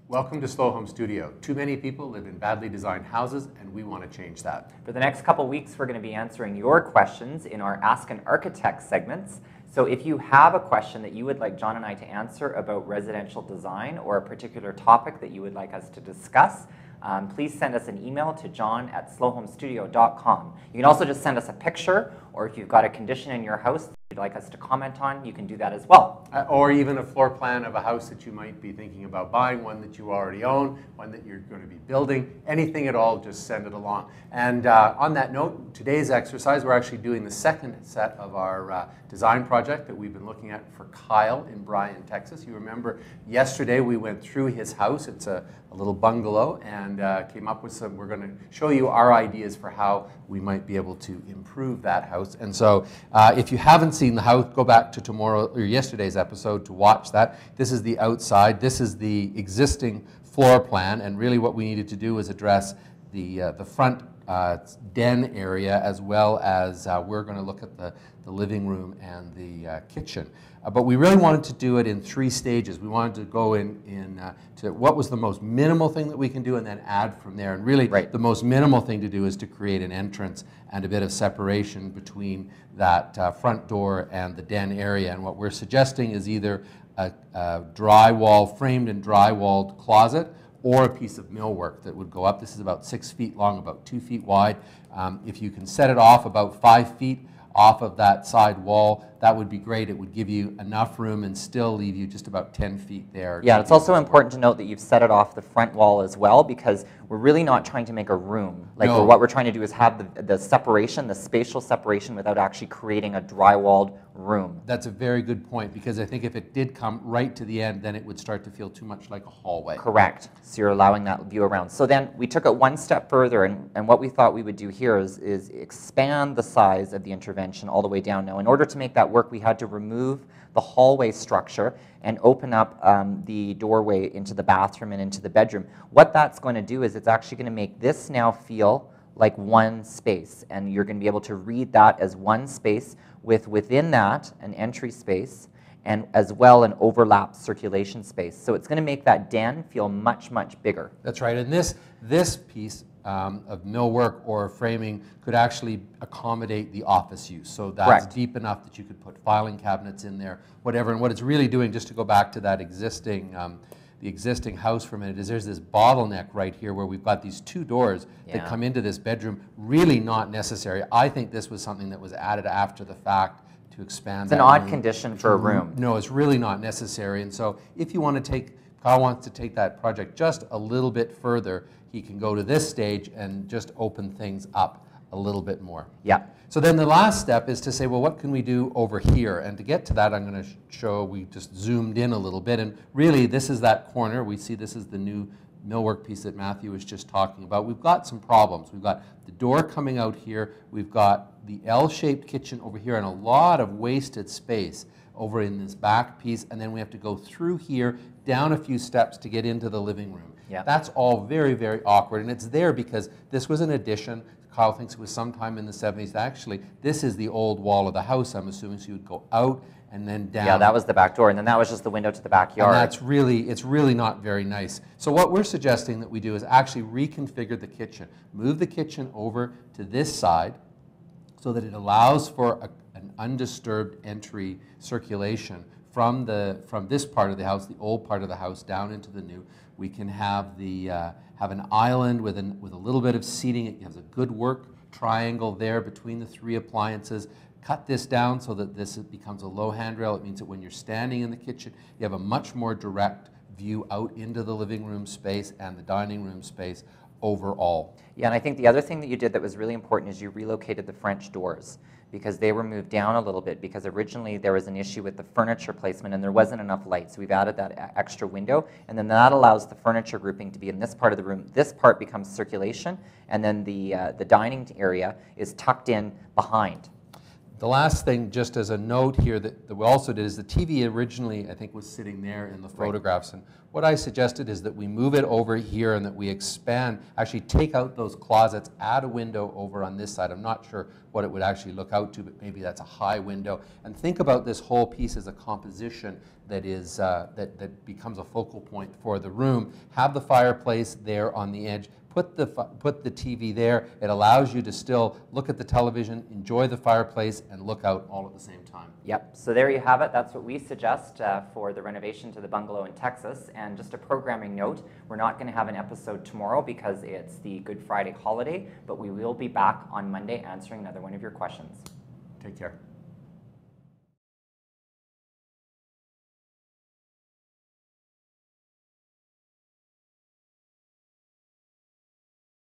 Welcome to Slow Home Studio. Too many people live in badly designed houses, and we want to change that. For the next couple weeks, we're going to be answering your questions in our Ask an Architect segments. So if you have a question that you would like John and I to answer about residential design or a particular topic that you would like us to discuss, please send us an email to john@slowhomestudio.com. You can also just send us a picture, or if you've got a condition in your house that you'd like us to comment on, you can do that as well. Or even a floor plan of a house that you might be thinking about buying, one that you already own, one that you're going to be building, anything at all, just send it along. And on that note, today's exercise, we're actually doing the second set of our design project that we've been looking at for Kyle in Bryan, Texas. You remember yesterday we went through his house. It's a little bungalow, and came up with some, we're going to show you our ideas for how we might be able to improve that house. And so if you haven't seen the house, go back to tomorrow or yesterday's episode to watch that. This is the outside. This is the existing floor plan, and really what we needed to do was address the front den area, as well as we're going to look at the living room and the kitchen. But we really wanted to do it in 3 stages. We wanted to go to what was the most minimal thing that we can do and then add from there. And really, the most minimal thing to do is to create an entrance and a bit of separation between that front door and the den area. And what we're suggesting is either a drywall, framed and drywalled closet, or a piece of millwork that would go up. This is about 6 feet long, about 2 feet wide. If you can set it off about 5 feet off of that side wall, that would be great. It would give you enough room and still leave you just about 10 feet there. Yeah, it's also important to note that you've set it off the front wall as well, because we're really not trying to make a room. Like, what we're trying to do is have the separation, the spatial separation, without actually creating a drywalled room. That's a very good point, because I think if it did come right to the end, then it would start to feel too much like a hallway. Correct. So you're allowing that view around. So then we took it one step further, and what we thought we would do here is expand the size of the intervention all the way down. Now, in order to make that work, we had to remove the hallway structure and open up the doorway into the bathroom and into the bedroom. What that's going to do is it's actually going to make this now feel like one space, and you're going to be able to read that as one space with, within that, an entry space, and as well an overlap circulation space. So it's going to make that den feel much, much bigger. That's right, and this piece of millwork or framing could actually accommodate the office use. So that's deep enough that you could put filing cabinets in there, whatever. And what it's really doing, just to go back to that existing the existing house for a minute, is there's this bottleneck right here where we've got these 2 doors that come into this bedroom. Really not necessary. I think this was something that was added after the fact to expand. It's an odd condition for a room. No, it's really not necessary. And so if you want to take, Kyle wants to take that project just a little bit further, he can go to this stage and just open things up a little bit more. Yeah. So then the last step is to say, well, what can we do over here? And to get to that, I'm going to show, we just zoomed in a little bit. And really, this is that corner. We see this is the new millwork piece that Matthew was just talking about. We've got some problems. We've got the door coming out here. We've got the L-shaped kitchen over here and a lot of wasted space over in this back piece. And then we have to go through here, down a few steps to get into the living room. Yeah. That's all very, very awkward. And it's there because this was an addition. Kyle thinks it was sometime in the 70s. Actually, this is the old wall of the house, I'm assuming. So you would go out and then down. Yeah, that was the back door, and then that was just the window to the backyard. And that's really, it's really not very nice. So what we're suggesting that we do is actually reconfigure the kitchen. Move the kitchen over to this side so that it allows for an undisturbed entry circulation from this part of the house, the old part of the house, down into the new. We can have have an island with a little bit of seating. It has a good work triangle there between the 3 appliances. Cut this down so that this becomes a low handrail. It means that when you're standing in the kitchen, you have a much more direct view out into the living room space and the dining room space overall. Yeah, and I think the other thing that you did that was really important is you relocated the French doors, because they were moved down a little bit, because originally there was an issue with the furniture placement and there wasn't enough light. So we've added that extra window, and then that allows the furniture grouping to be in this part of the room. This part becomes circulation, and then the dining area is tucked in behind. The last thing, just as a note here, that we also did is the TV originally, I think, was sitting there in the photographs. And what I suggested is that we move it over here and that we expand, actually take out those closets, add a window over on this side. I'm not sure what it would actually look out to, but maybe that's a high window. And think about this whole piece as a composition that is that becomes a focal point for the room. Have the fireplace there on the edge. Put the TV there. It allows you to still look at the television, enjoy the fireplace, and look out all at the same time. Yep, so there you have it. That's what we suggest for the renovation to the bungalow in Texas. And just a programming note, we're not going to have an episode tomorrow because it's the Good Friday holiday, but we will be back on Monday answering another one of your questions. Take care.